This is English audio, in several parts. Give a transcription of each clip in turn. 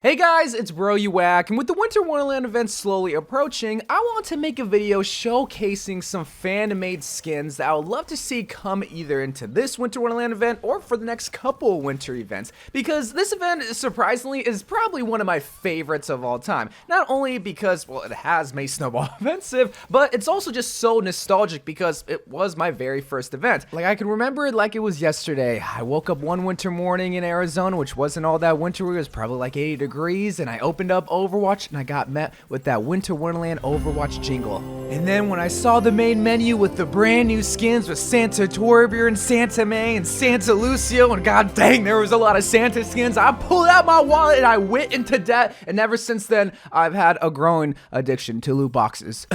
Hey guys, it's Bro You Whack, and with the Winter Wonderland event slowly approaching, I want to make a video showcasing some fan-made skins that I would love to see come either into this Winter Wonderland event or for the next couple winter events, because this event, surprisingly, is probably one of my favorites of all time. Not only because, well, it has made Snowball offensive, but it's also just so nostalgic because it was my very first event. Like, I can remember it like it was yesterday. I woke up one winter morning in Arizona, which wasn't all that winter, it was probably like 80 degrees, and I opened up Overwatch and I got met with that Winter Wonderland Overwatch jingle. And then when I saw the main menu with the brand new skins with Santa Torbjorn, Santa May, and Santa Lucio, and god dang, there was a lot of Santa skins, I pulled out my wallet and I went into debt, and ever since then, I've had a growing addiction to loot boxes.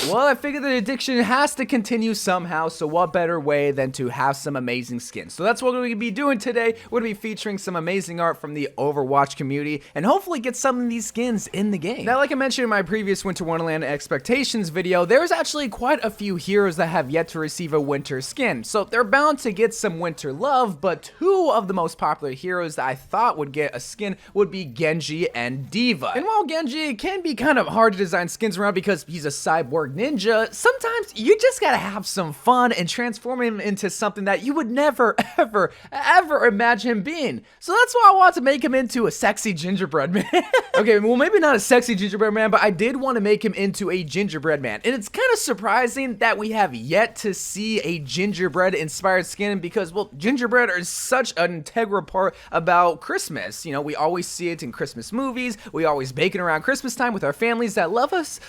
Well, I figured the addiction has to continue somehow, so what better way than to have some amazing skins. So that's what we're going to be doing today. We're going to be featuring some amazing art from the Overwatch community, and hopefully get some of these skins in the game. Now, like I mentioned in my previous Winter Wonderland expectations video, there's actually quite a few heroes that have yet to receive a winter skin, so they're bound to get some winter love, but two of the most popular heroes that I thought would get a skin would be Genji and d.va. And while Genji can be kind of hard to design skins around because he's a cyborg ninja, sometimes you just gotta have some fun and transform him into something that you would never, ever imagine him being. So that's why I want to make him into a sexy gingerbread man. Okay, well, maybe not a sexy gingerbread man, but I did want to make him into a gingerbread man. And it's kind of surprising that we have yet to see a gingerbread inspired skin because, well, gingerbread is such an integral part about Christmas. You know, we always see it in Christmas movies. We always bake it around Christmas time with our families that love us.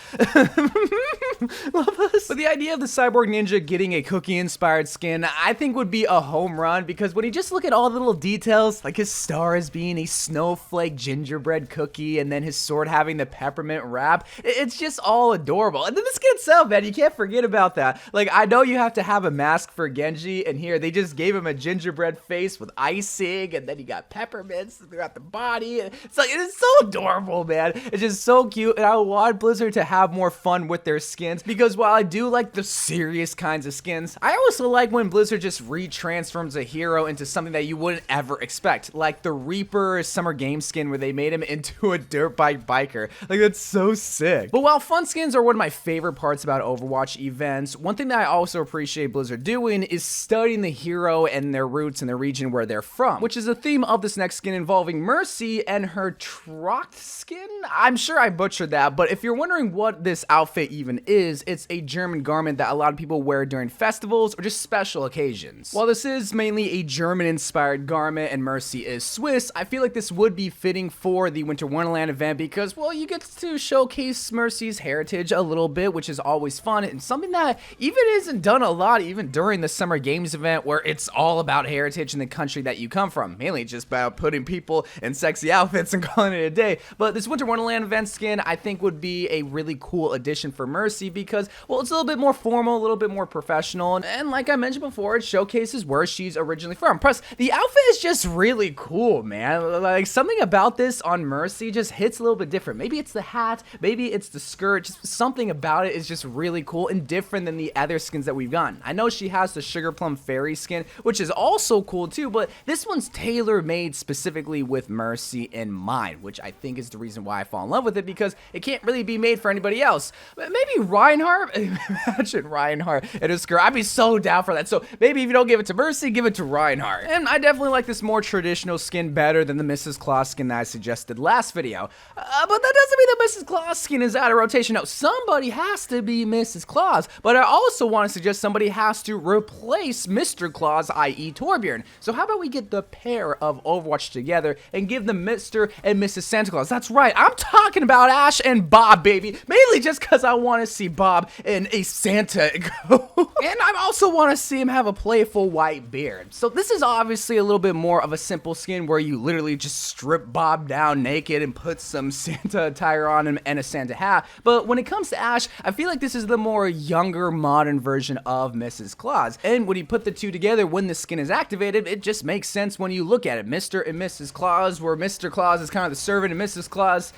Love us. But the idea of the cyborg ninja getting a cookie inspired skin, I think would be a home run, because when you just look at all the little details, like his stars being a snowflake gingerbread cookie and then his sword having the peppermint wrap, it's just all adorable. And then the skin itself, man, you can't forget about that. Like, I know you have to have a mask for Genji, and here they just gave him a gingerbread face with icing, and then you got peppermints throughout the body. It's like, it's so adorable, man. It's just so cute, and I want Blizzard to have more fun with their skins, because while I do like the serious kinds of skins, I also like when Blizzard just retransforms a hero into something that you wouldn't ever expect, like the Reaper Summer Game skin where they made him into a dirt bike biker. Like, that's so sick. But while fun skins are one of my favorite parts about Overwatch events, one thing that I also appreciate Blizzard doing is studying the hero and their roots and the region where they're from, which is the theme of this next skin involving Mercy and her Trocht skin. I'm sure I butchered that, but if you're wondering what this outfit even is, it's a German garment that a lot of people wear during festivals or just special occasions. While this is mainly a German-inspired garment and Mercy is Swiss, I feel like this would be fitting for the Winter Wonderland event because, well, you get to showcase Mercy's heritage a little bit, which is always fun, and something that even isn't done a lot even during the Summer Games event, where it's all about heritage in the country that you come from, mainly just about putting people in sexy outfits and calling it a day. But this Winter Wonderland event skin, I think, would be a really cool addition for Mercy because, well, it's a little bit more formal, a little bit more professional, and like I mentioned before, it showcases where she's originally from. Plus, the outfit is just really cool, man. Like, something about this on Mercy just hits a little bit different. Maybe it's the hat, maybe it's the skirt, just something about it is just really cool and different than the other skins that we've gotten. I know she has the Sugar Plum Fairy skin, which is also cool too, but this one's tailor-made specifically with Mercy in mind, which I think is the reason why I fall in love with it, because it can't really be made for anybody else. Maybe Reinhardt? Imagine Reinhardt in a skirt. I'd be so down for that. So maybe if you don't give it to Mercy, give it to Reinhardt. And I definitely like this more traditional skin better than the Mrs. Claus skin that I suggested last video. But that doesn't mean the Mrs. Claus skin is out of rotation. No, somebody has to be Mrs. Claus. But I also want to suggest somebody has to replace Mr. Claus, i.e. Torbjorn. So how about we get the pair of Overwatch together and give them Mr. and Mrs. Santa Claus? That's right, I'm talking about Ash and Bob, baby. Mainly just because I want to see Bob in a Santa go. And I also want to see him have a playful white beard. So this is obviously a little bit more of a simple skin where you literally just strip Bob down naked and put some Santa attire on him and a Santa hat. But when it comes to Ash, I feel like this is the more younger, modern version of Mrs. Claus. And when you put the two together, when the skin is activated, it just makes sense when you look at it. Mr. and Mrs. Claus, where Mr. Claus is kind of the servant and Mrs. Claus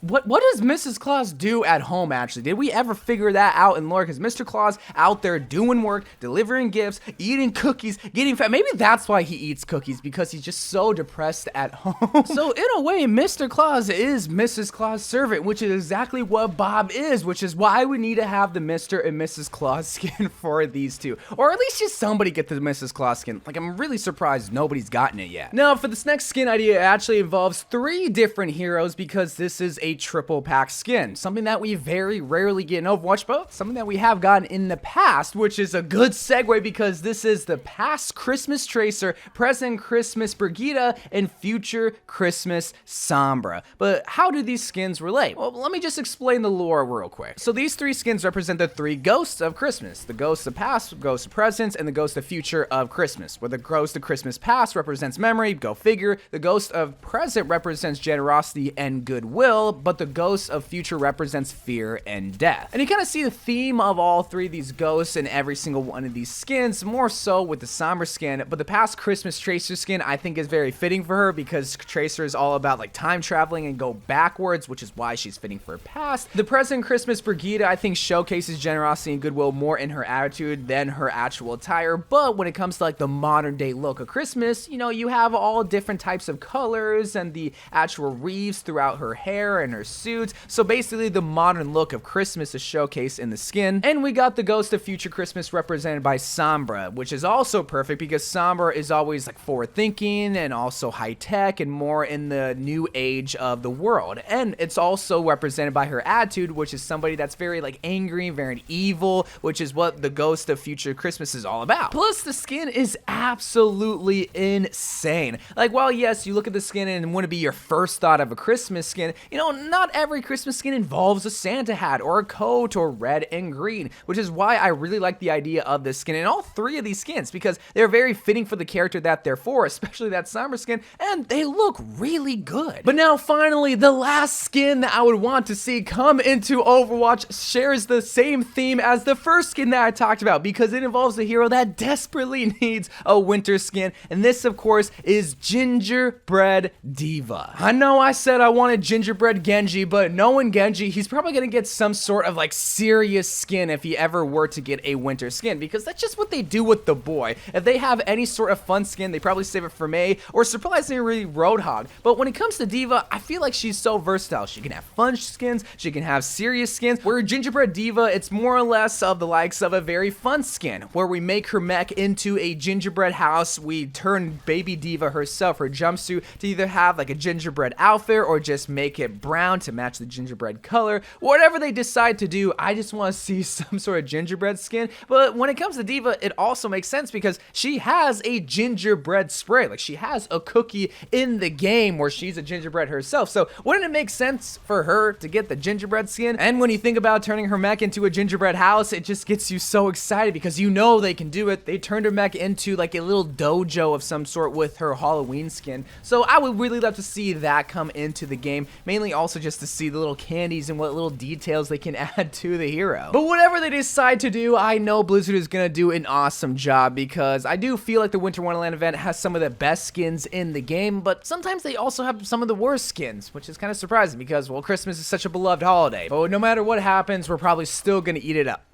What does Mrs. Claus do at home, actually? Did we ever figure that out in lore? Because Mr. Claus out there doing work, delivering gifts, eating cookies, getting fat. Maybe that's why he eats cookies, because he's just so depressed at home. So in a way, Mr. Claus is Mrs. Claus' servant, which is exactly what Bob is, which is why we need to have the Mr. and Mrs. Claus skin for these two. Or at least just somebody get the Mrs. Claus skin. Like, I'm really surprised nobody's gotten it yet. Now, for this next skin idea, it actually involves 3 different heroes, because this is a triple pack skin, something that we very rarely get in Overwatch, but something that we have gotten in the past, which is a good segue because this is the past Christmas Tracer, present Christmas Brigitte, and future Christmas Sombra. But how do these skins relate? Well, let me just explain the lore real quick. So these 3 skins represent the 3 ghosts of Christmas: the ghost of past, ghost of present, and the ghost of future of Christmas. Where the ghost of Christmas past represents memory, go figure. The ghost of present represents generosity and goodwill, but the ghost of future represents fear and death. And you kind of see the theme of all 3 of these ghosts in every single one of these skins, more so with the Sombra skin, but the past Christmas Tracer skin I think is very fitting for her, because Tracer is all about like time traveling and go backwards, which is why she's fitting for past. The present Christmas Brigitte I think showcases generosity and goodwill more in her attitude than her actual attire, but when it comes to like the modern day look of Christmas, you know, you have all different types of colors and the actual wreaths throughout her hair and her suits. So basically the modern look of Christmas is showcased in the skin. And we got the ghost of future Christmas represented by Sombra, which is also perfect because Sombra is always like forward thinking and also high tech and more in the new age of the world. And it's also represented by her attitude, which is somebody that's very like angry, very evil, which is what the ghost of future Christmas is all about. Plus the skin is absolutely insane. Like, while yes, you look at the skin and it wouldn't be your first thought of a Christmas skin, you know, not every Christmas skin involves a Santa hat or a coat or red and green, which is why I really like the idea of this skin in all 3 of these skins, because they're very fitting for the character that they're for, especially that Sombra skin, and they look really good. But now finally, the last skin that I would want to see come into Overwatch shares the same theme as the first skin that I talked about, because it involves a hero that desperately needs a winter skin, and this of course is Gingerbread D.va. I know I said I wanted Gingerbread Genji, but knowing Genji, he's probably gonna get some sort of like serious skin if he ever were to get a winter skin, because that's just what they do with the boy. If they have any sort of fun skin, they probably save it for May or surprisingly Roadhog. But when it comes to D.va, I feel like she's so versatile. She can have fun skins, she can have serious skins, where Gingerbread D.va, it's more or less of the likes of a very fun skin, where we make her mech into a gingerbread house, we turn baby D.va herself, her jumpsuit, to either have like a gingerbread outfit or just make it brown to match the gingerbread color. Whatever they decide to do, I just want to see some sort of gingerbread skin. But when it comes to D.va, it also makes sense because she has a gingerbread spray. Like, she has a cookie in the game where she's a gingerbread herself. So wouldn't it make sense for her to get the gingerbread skin? And when you think about turning her mech into a gingerbread house, it just gets you so excited because you know they can do it. They turned her mech into like a little dojo of some sort with her Halloween skin. So I would really love to see that come into the game, mainly also just to see the little candies and what little details they can add to the hero. But whatever they decide to do, I know Blizzard is gonna do an awesome job, because I do feel like the Winter Wonderland event has some of the best skins in the game, but sometimes they also have some of the worst skins, which is kind of surprising because, well, Christmas is such a beloved holiday. But no matter what happens, we're probably still gonna eat it up.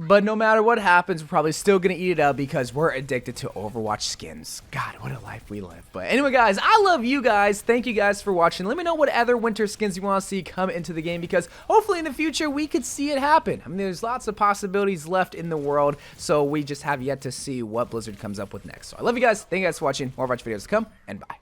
Because we're addicted to Overwatch skins. God, what a life we live. But anyway, guys, I love you guys. Thank you guys for watching. Let me know what other winter skins you want to see come into the game, because hopefully in the future we could see it happen. I mean, there's lots of possibilities left in the world, so we just have yet to see what Blizzard comes up with next. So I love you guys. Thank you guys for watching. More Overwatch videos to come, and bye.